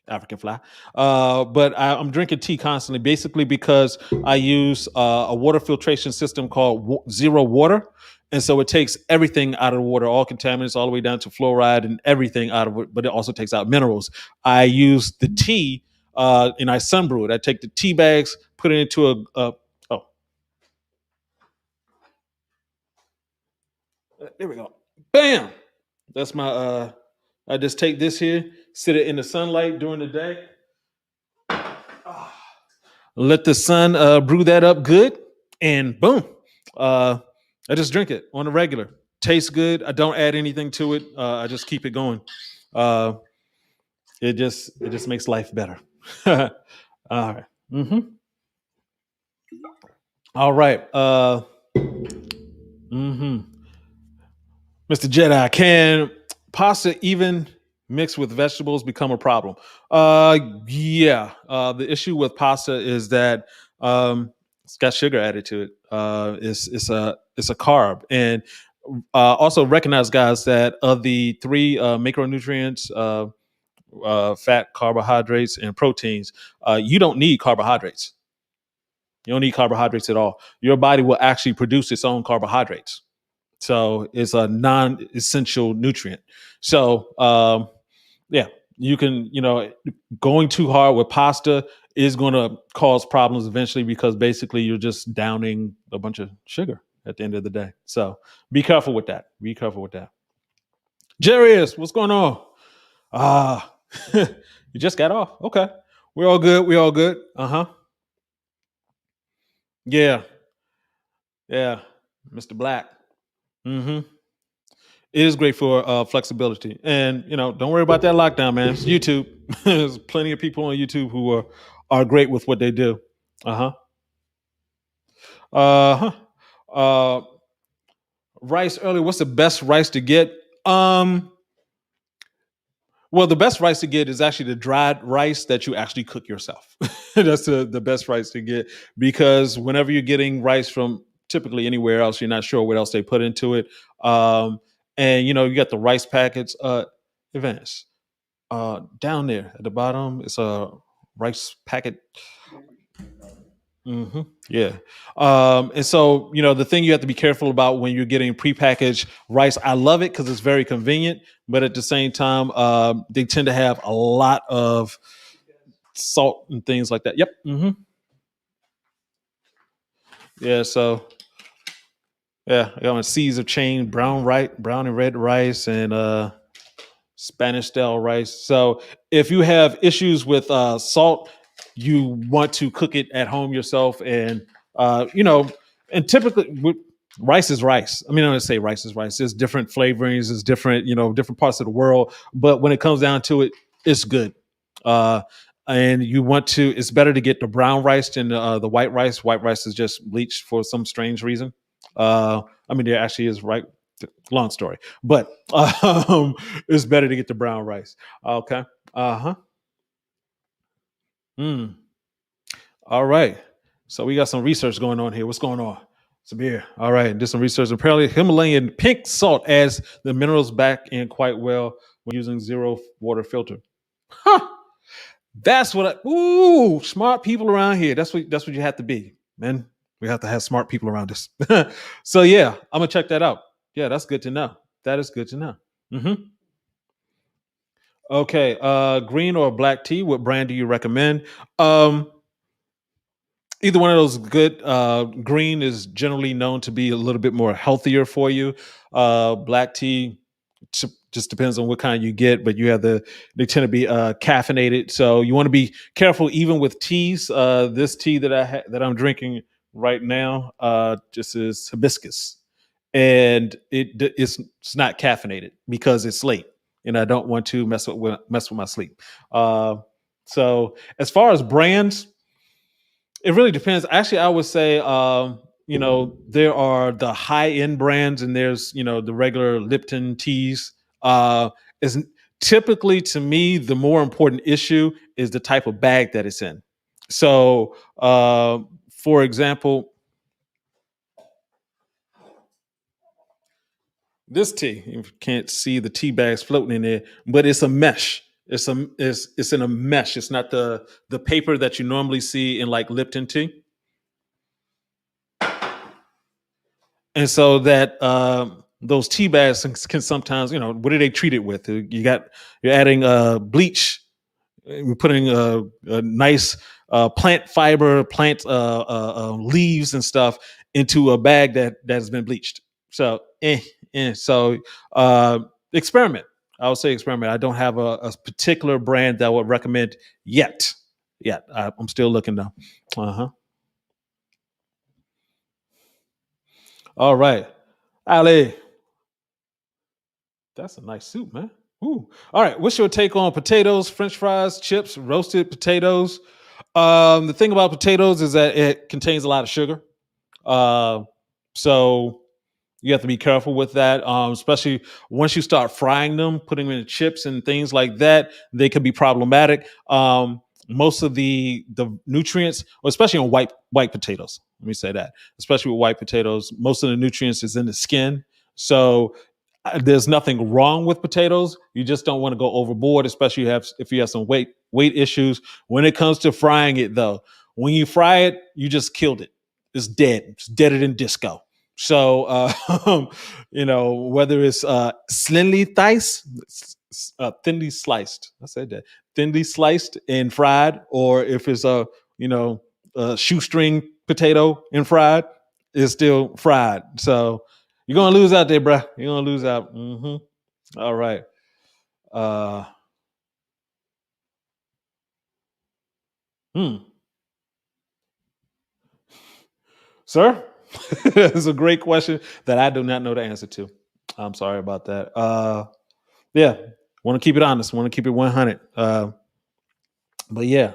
African fly. But I'm drinking tea constantly, basically because I use a water filtration system called Zero Water. And so it takes everything out of the water, all contaminants, all the way down to fluoride and everything out of it, but it also takes out minerals. I use the tea and I sunbrew it. I take the tea bags, put it into there we go. Bam! That's my I just take this here, sit it in the sunlight during the day. Let the sun brew that up good, and boom. I just drink it on a regular. Tastes good. I don't add anything to it. I just keep it going. It just makes life better. All right. All right. Mr. Jedi, can pasta even mixed with vegetables become a problem? Yeah. The issue with pasta is that It's got sugar added to it. It's a carb, and also recognize, guys, that of the three macronutrients, fat, carbohydrates, and proteins, you don't need carbohydrates. You don't need carbohydrates at all. Your body will actually produce its own carbohydrates. So it's a non-essential nutrient. So yeah, you can, going too hard with pasta is going to cause problems eventually, because basically you're just downing a bunch of sugar at the end of the day. So be careful with that. Be careful with that. Jarius, what's going on? Ah, you just got off. Okay. We're all good. We're all good. Uh-huh. Yeah. Yeah. Mr. Black. Mm-hmm. It is great for flexibility. And, don't worry about that lockdown, man. It's YouTube. There's plenty of people on YouTube who are great with what they do. Uh-huh. Uh-huh. Uh Rice earlier. What's the best rice to get? Um Well, the best rice to get is actually the dried rice that you actually cook yourself. That's the best rice to get, because whenever you're getting rice from typically anywhere else, you're not sure what else they put into it. And you got the rice packets. Advance down there at the bottom. It's a rice packet. Yeah. And so, the thing you have to be careful about when you're getting prepackaged rice, I love it because it's very convenient, but at the same time, they tend to have a lot of salt and things like that. Yep. Yeah. So, yeah, I got my seeds of change, brown and red rice, and Spanish style rice. So if you have issues with salt, you want to cook it at home yourself, and uh, you know, and typically rice is rice. I mean, I'm gonna say rice is rice. There's different flavorings, there's different, different parts of the world, but when it comes down to it, it's good. Uh, and you want to, it's better to get the brown rice than the white rice. White rice is just bleached for some strange reason. I mean, there actually is, right. Long story, but it's better to get the brown rice. Okay. Uh huh. Mm. All right. So we got some research going on here. What's going on? Sabir. All right. Did some research. Apparently, Himalayan pink salt adds the minerals back in quite well when using zero water filter. Huh. That's what. Ooh, smart people around here. That's what you have to be, man. We have to have smart people around us. So yeah, I'm gonna check that out. Yeah, that's good to know. That is good to know. Hmm. Okay, green or black tea? What brand do you recommend? Um, Either one of those is good. Green is generally known to be a little bit more healthier for you. Black tea just depends on what kind you get, but they tend to be caffeinated, so you want to be careful even with teas. This tea that I'm drinking right now just is hibiscus, and it's not caffeinated because it's late, and I don't want to mess with my sleep. Uh, so as far as brands, it really depends. Actually, I would say, there are the high end brands, and there's, the regular Lipton teas. Is typically, to me, the more important issue is the type of bag that it's in. So, for example, this tea, you can't see the tea bags floating in there, but it's a mesh. It's in a mesh. It's not the paper that you normally see in like Lipton tea. And so that those tea bags can sometimes, what do they treat it with? You're adding bleach, we're putting a nice plant fiber, plant leaves and stuff into a bag that has been bleached. So, so uh, experiment. I would say experiment. I don't have a particular brand that I would recommend yet. Yet, I'm still looking though. Uh huh. All right, Ali. That's a nice soup, man. Ooh. All right. What's your take on potatoes, French fries, chips, roasted potatoes? The thing about potatoes is that it contains a lot of sugar. Uh, so you have to be careful with that, especially once you start frying them, putting them in chips and things like that. They can be problematic. Most of the nutrients, especially on white potatoes. Let me say that. Especially with white potatoes, most of the nutrients is in the skin. So there's nothing wrong with potatoes. You just don't want to go overboard, especially if you have some weight issues. When it comes to frying it, though, when you fry it, you just killed it. It's dead. It's deader than disco. So whether it's thinly sliced. I said that thinly sliced and fried, or if it's a shoestring potato and fried, it's still fried. So you're gonna lose out there, bruh. You're gonna lose out. All right. Uh, hmm. Sir, that's a great question that I do not know the answer to. I'm sorry about that. Yeah, want to keep it honest. Want to keep it 100. But yeah,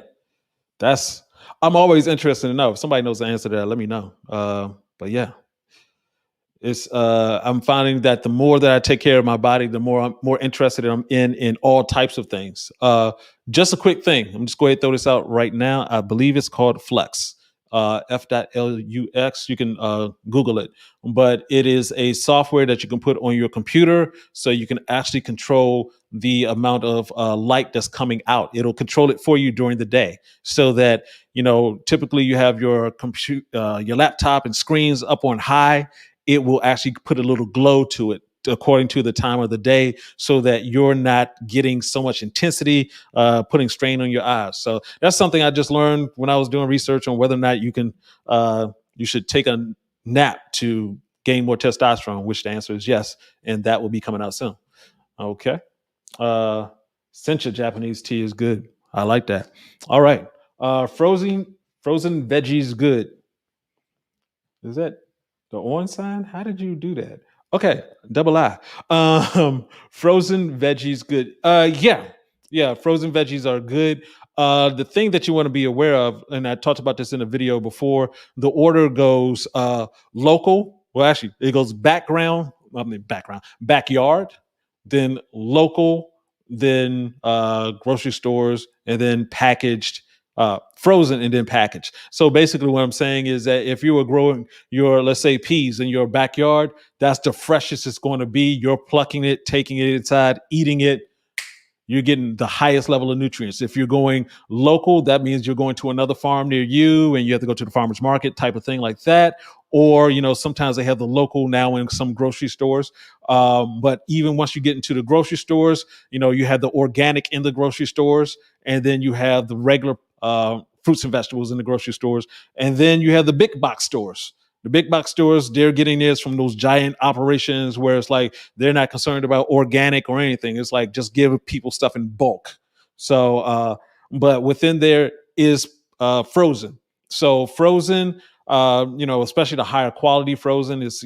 that's. I'm always interested to know. If somebody knows the answer to that, let me know. But yeah, it's I'm finding that the more that I take care of my body, the more interested I'm in all types of things. Just a quick thing. I'm just going to throw this out right now. I believe it's called Flex. F.lux. You can Google it, but it is a software that you can put on your computer, so you can actually control the amount of light that's coming out. It'll control it for you during the day, so that typically you have your your laptop and screens up on high. It will actually put a little glow to it according to the time of the day, so that you're not getting so much intensity, putting strain on your eyes. So that's something I just learned when I was doing research on whether or not you should take a nap to gain more testosterone, which the answer is yes. And that will be coming out soon. Okay. Sencha Japanese tea is good. I like that. All right. Frozen veggies good. Is that the on sign? How did you do that? Okay, double I. Frozen veggies good. Yeah, frozen veggies are good. The thing that you want to be aware of, and I talked about this in a video before, the order goes local. Well, actually, it goes backyard, then local, then grocery stores, and then packaged, frozen, and then packaged. So basically, what I'm saying is that if you were growing your, let's say, peas in your backyard, that's the freshest it's going to be. You're plucking it, taking it inside, eating it. You're getting the highest level of nutrients. If you're going local, that means you're going to another farm near you and you have to go to the farmer's market type of thing like that. Or, sometimes they have the local now in some grocery stores. But even once you get into the grocery stores, you have the organic in the grocery stores, and then you have the regular fruits and vegetables in the grocery stores. And then you have the big box stores. The big box stores, they're getting theirs from those giant operations where it's like they're not concerned about organic or anything. It's like just give people stuff in bulk. So, but within there is frozen. So frozen, especially the higher quality frozen is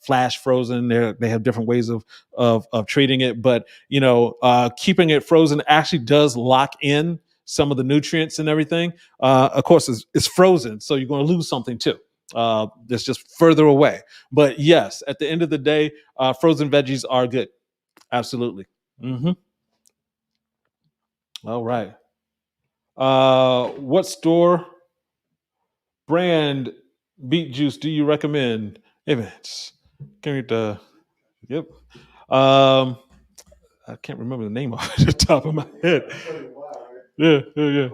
flash frozen. They have different ways of treating it, but keeping it frozen actually does lock in some of the nutrients and everything. Of course, it's frozen, so you're going to lose something too. That's just further away. But yes, at the end of the day, frozen veggies are good. Absolutely. All right. What store brand beet juice do you recommend? Evans. Can you the yep. I can't remember the name off the top of my head. Yeah.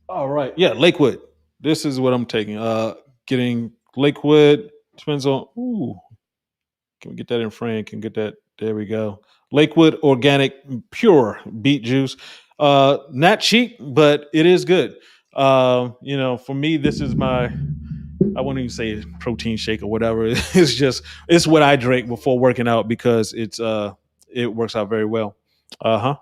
All right. Yeah, Lakewood. This is what I'm taking. Getting Lakewood depends on. Ooh, can we get that in frame? Can get that? There we go. Lakewood organic pure beet juice. Not cheap, but it is good. For me, this is my. I wouldn't even say protein shake or whatever. It's what I drink before working out because it works out very well. Huh.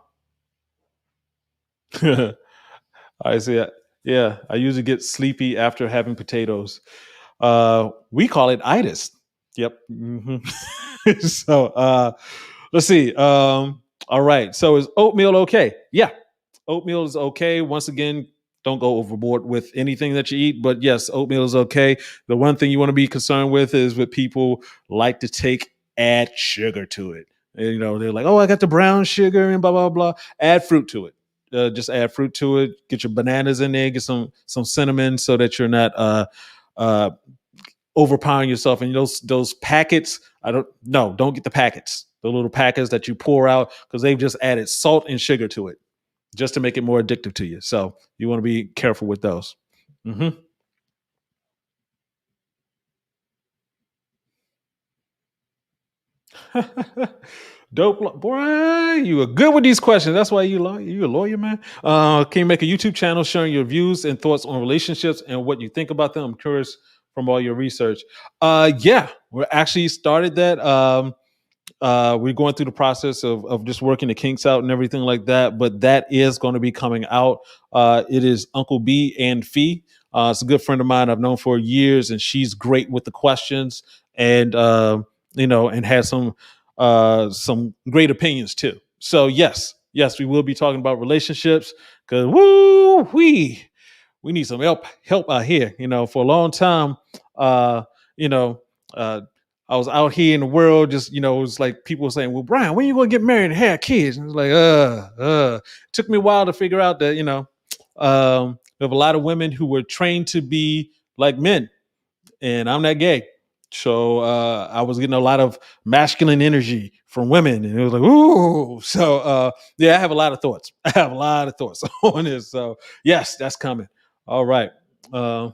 I see. Yeah, I usually get sleepy after having potatoes. We call it itis. Yep. So let's see. All right. So is oatmeal okay? Yeah, oatmeal is okay. Once again, don't go overboard with anything that you eat, but yes, oatmeal is okay. The one thing you want to be concerned with is with people like to add sugar to it. And, they're like, oh, I got the brown sugar and blah blah blah. Add fruit to it. just add fruit to it. Get your bananas in there. Get some cinnamon so that you're not uh, overpowering yourself. And those packets, don't get the packets. The little packets that you pour out because they've just added salt and sugar to it just to make it more addictive to you. So you want to be careful with those. Hmm. Dope, boy. You are good with these questions. That's why you a lawyer, man. Can you make a YouTube channel sharing your views and thoughts on relationships and what you think about them? I'm curious from all your research. Yeah, we're actually started that. We're going through the process of just working the kinks out and everything like that. But that is going to be coming out. It is Uncle B and Fee. It's a good friend of mine I've known for years, and she's great with the questions and and has some great opinions too. So yes, we will be talking about relationships because we need some help out here. For a long time, you know, uh, I was out here in the world, just it was like people were saying, "Well, Brian, when you gonna get married and have kids?" And it was like, It took me a while to figure out that we have a lot of women who were trained to be like men, and I'm not gay. So I was getting a lot of masculine energy from women, and it was like, ooh. So yeah, I have a lot of thoughts. I have a lot of thoughts on this. So yes, that's coming. All right. Uh,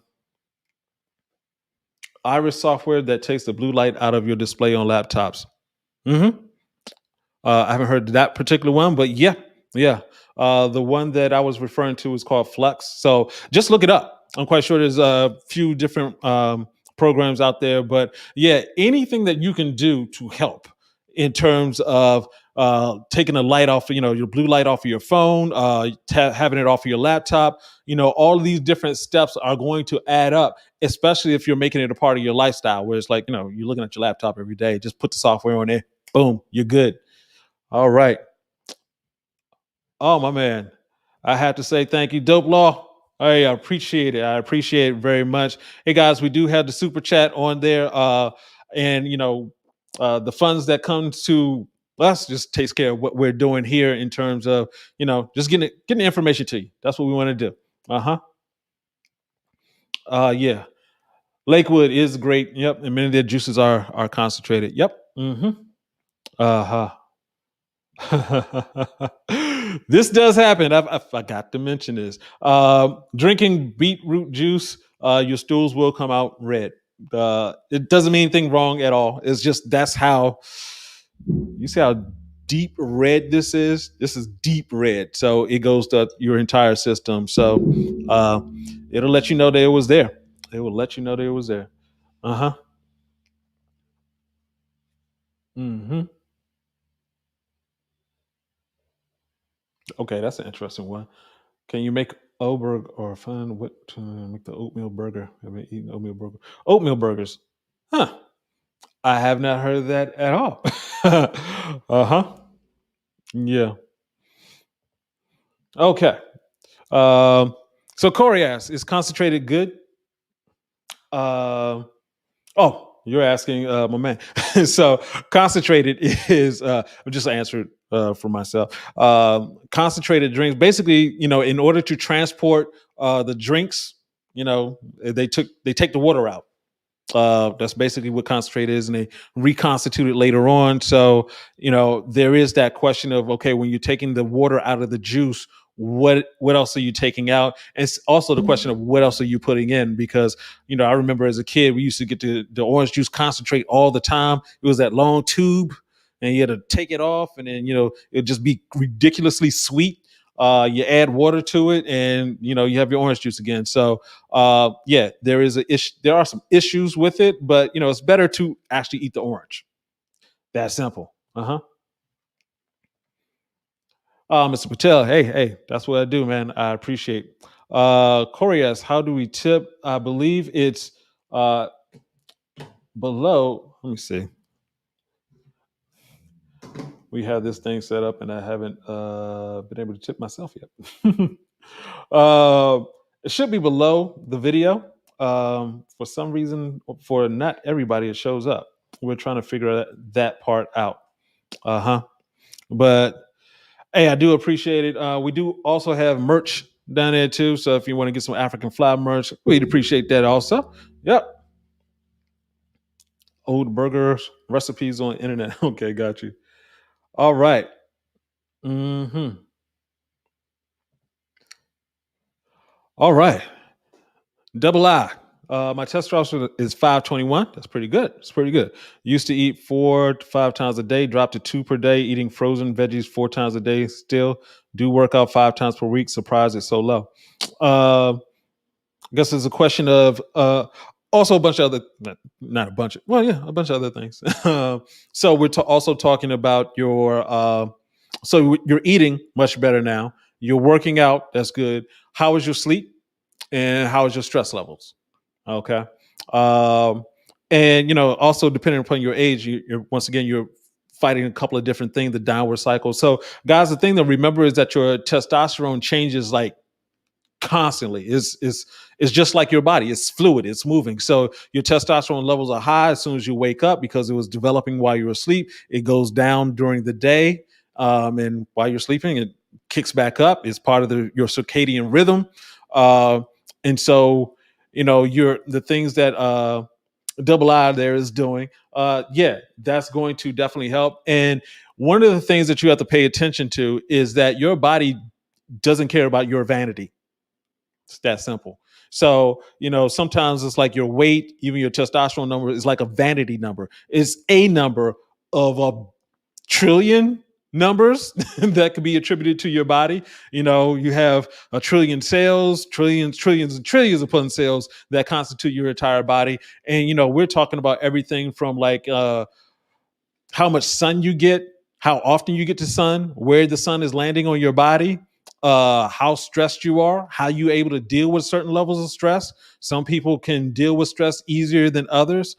Iris software that takes the blue light out of your display on laptops. Hmm. I haven't heard that particular one, but yeah, yeah. The one that I was referring to is called Flux. So just look it up. I'm quite sure there's a few different programs out there, but yeah, anything that you can do to help in terms of taking the light off, your blue light off of your phone, having it off of your laptop, all of these different steps are going to add up, especially if you're making it a part of your lifestyle, where it's like, you're looking at your laptop every day. Just put the software on there. Boom, you're good. All right. Oh, my man. I have to say thank you, Dope Law. Hey, I appreciate it. I appreciate it very much. Hey, guys, we do have the super chat on there. And, the funds that come to us just takes care of what we're doing here in terms of, just getting the information to you. That's what we want to do. Uh huh. Yeah. Lakewood is great. Yep. And many of their juices are concentrated. Yep. Mm hmm. Uh huh. This does happen. I forgot to mention this. Drinking beetroot juice, your stools will come out red. It doesn't mean anything wrong at all. It's just that's how you see how deep red this is. This is deep red, so it goes to your entire system. So it'll let you know that it was there. It will let you know that it was there. Uh huh. Hmm. Okay, that's an interesting one. Can you make Oberg or find what to make the oatmeal burger? I've been eating oatmeal burger. Oatmeal burgers. Huh. I have not heard of that at all. Uh-huh. Yeah. Okay. Um, so Corey asks, is concentrated good? Uh, oh, you're asking my man. So concentrated is I'm just answered for myself. Concentrated drinks, basically, in order to transport the drinks, they take the water out. That's basically what concentrate is, and they reconstitute it later on. So, there is that question of, okay, when you're taking the water out of the juice, what else are you taking out? And it's also the question of what else are you putting in? Because, I remember as a kid, we used to get the orange juice concentrate all the time. It was that long tube, and you had to take it off, and then it'd just be ridiculously sweet. You add water to it, and you have your orange juice again. So yeah, there are some issues with it, but it's better to actually eat the orange. That simple. Uh-huh. Mr. Patel, hey, that's what I do, man. I appreciate. Corey asks, how do we tip? I believe it's uh below. Let me see. We have this thing set up, and I haven't been able to tip myself yet. uh, it should be below the video. For some reason, for not everybody, it shows up. We're trying to figure that part out. Uh huh. But Hey, I do appreciate it. We do also have merch down there too. So if you want to get some African Fly merch, we'd appreciate that also. Yep. Old burgers recipes on the internet. Okay, got you. All right. Mm-hmm. All right. Double I. My testosterone is 521. That's pretty good. It's pretty good. Used to eat 4 to 5 times a day, dropped to 2 per day, eating frozen veggies 4 times a day. Still do work out 5 times per week. Surprised it's so low. I guess it's a question of also a bunch of other, not a bunch of, well, yeah, a bunch of other things. So we're also talking about so you're eating much better now. You're working out. That's good. How is your sleep? And how is your stress levels? Okay. Um, and also depending upon your age, you're once again you're fighting a couple of different things, the downward cycle. So, guys, the thing to remember is that your testosterone changes like constantly. It's just like your body. It's fluid. It's moving. So your testosterone levels are high as soon as you wake up because it was developing while you were asleep. It goes down during the day, and while you're sleeping, it kicks back up. It's part of your circadian rhythm, uh, and so your the things that Double I there is doing. Yeah, that's going to definitely help. And one of the things that you have to pay attention to is that your body doesn't care about your vanity. It's that simple. So, sometimes it's like your weight, even your testosterone number is like a vanity number. It's a number of a trillion numbers that could be attributed to your body. You have a trillion cells, trillions, trillions, and trillions upon cells that constitute your entire body. And, we're talking about everything from like how much sun you get, how often you get to sun, where the sun is landing on your body, how stressed you are, how you able to deal with certain levels of stress. Some people can deal with stress easier than others.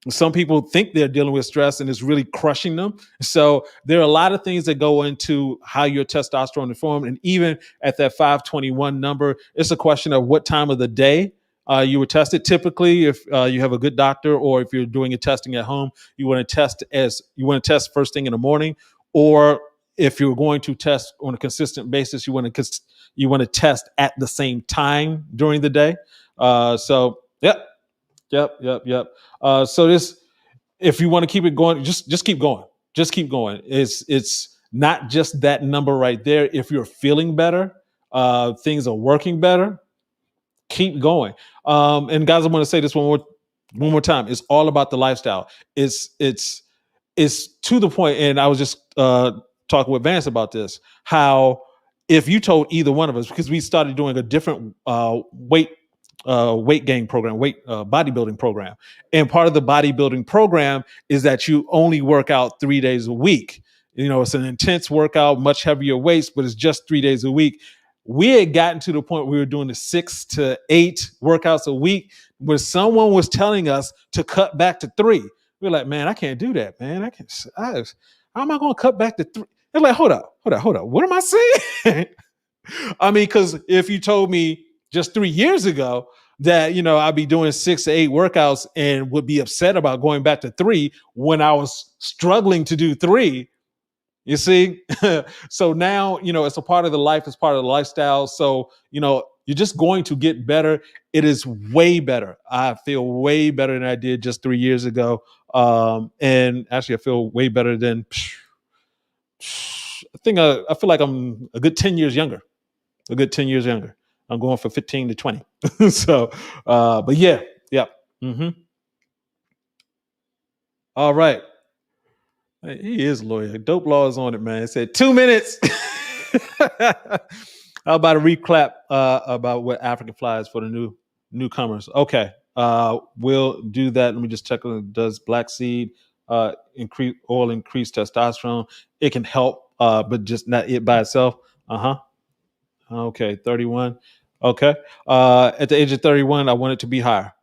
Some people think they're dealing with stress and it's really crushing them. So there are a lot of things that go into how your testosterone is formed. And even at that 521 number, it's a question of what time of the day you were tested. Typically, if you have a good doctor or if you're doing a testing at home, you want to test first thing in the morning, or if you're going to test on a consistent basis, you want to test at the same time during the day. So yep. Yep, yep, yep. So if you want to keep it going, just keep going. Just keep going. It's not just that number right there. If you're feeling better, things are working better, keep going. And guys, I want to say this one more time. It's all about the lifestyle. It's to the point, and I was just talking with Vance about this. How if you told either one of us, because we started doing a different weight gain program, weight bodybuilding program, and part of the bodybuilding program is that you only work out 3 days a week. It's an intense workout, much heavier weights, but it's just 3 days a week. We had gotten to the point where we were doing the 6 to 8 workouts a week, where someone was telling us to cut back to 3. We're like, man, I can't do that, man. How am I going to cut back to 3? They're like, hold up. What am I saying? I mean, because if you told me just 3 years ago that, I'd be doing 6 to 8 workouts and would be upset about going back to 3 when I was struggling to do 3, you see? So now, it's a part of the life, it's part of the lifestyle. So, you're just going to get better. It is way better. I feel way better than I did just 3 years ago. And actually, I feel way better than, I feel like I'm a good 10 years younger. A good 10 years younger. I'm going for 15 to 20. So, but yeah. Mm-hmm. All right. Hey, he is a lawyer. Dope Law is on it, man. It said 2 minutes. How about a recap about what African Fly is for the newcomers? Okay. We'll do that. Let me just check on does black seed increase testosterone? It can help, but just not it by itself. Uh-huh. Okay, 31. Okay. At the age of 31, I want it to be higher.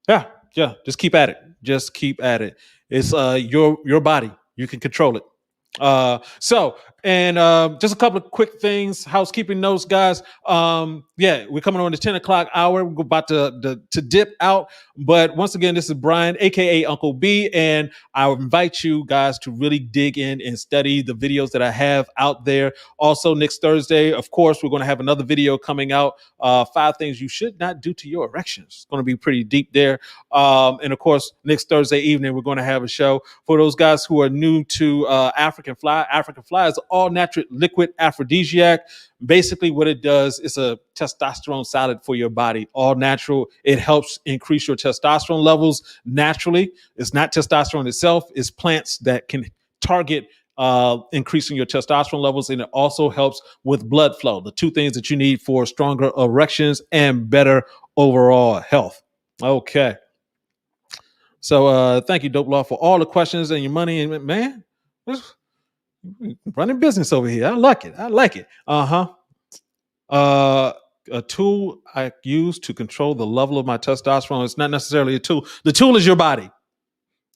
Yeah, yeah. Just keep at it. Just keep at it. It's your body. You can control it. Just a couple of quick things, housekeeping notes, guys. We're coming on the 10 o'clock hour. We're about to dip out. But once again, this is Brian, aka Uncle B, and I invite you guys to really dig in and study the videos that I have out there. Also, next Thursday, of course, we're going to have another video coming out. 5 things you should not do to your erections. It's going to be pretty deep there. And of course, next Thursday evening, we're going to have a show for those guys who are new to African Fly. African Fly is all natural liquid aphrodisiac. Basically, what it does is a testosterone salad for your body, all natural. It helps increase your testosterone levels naturally. It's not testosterone itself, it's plants that can target increasing your testosterone levels, and it also helps with blood flow, the 2 things that you need for stronger erections and better overall health. Okay. So thank you, Dope Law, for all the questions and your money. And man, running business over here. I like it. A tool I use to control the level of my testosterone. It's not necessarily a tool. The tool is your body.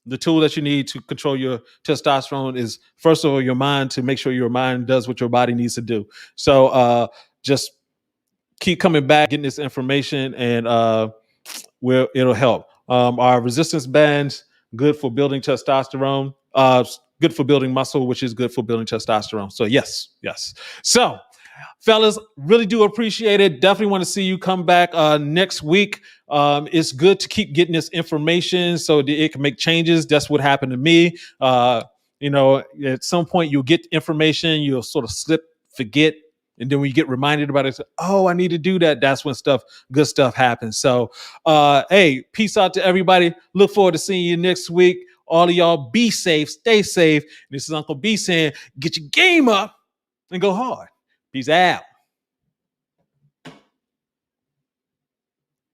The tool that you need to control your testosterone is, first of all, your mind, to make sure your mind does what your body needs to do. So just keep coming back, getting this information, and it'll help. Our resistance bands, good for building testosterone, good for building muscle, which is good for building testosterone. So yes. So fellas, really do appreciate it. Definitely want to see you come back next week. It's good to keep getting this information so that it can make changes. That's what happened to me. At some point you'll get information, you'll sort of slip, forget, and then when you get reminded about it, oh, I need to do that. That's when good stuff happens. So, hey, peace out to everybody. Look forward to seeing you next week. All of y'all be safe, stay safe. This is Uncle B saying, get your game up and go hard. Peace out.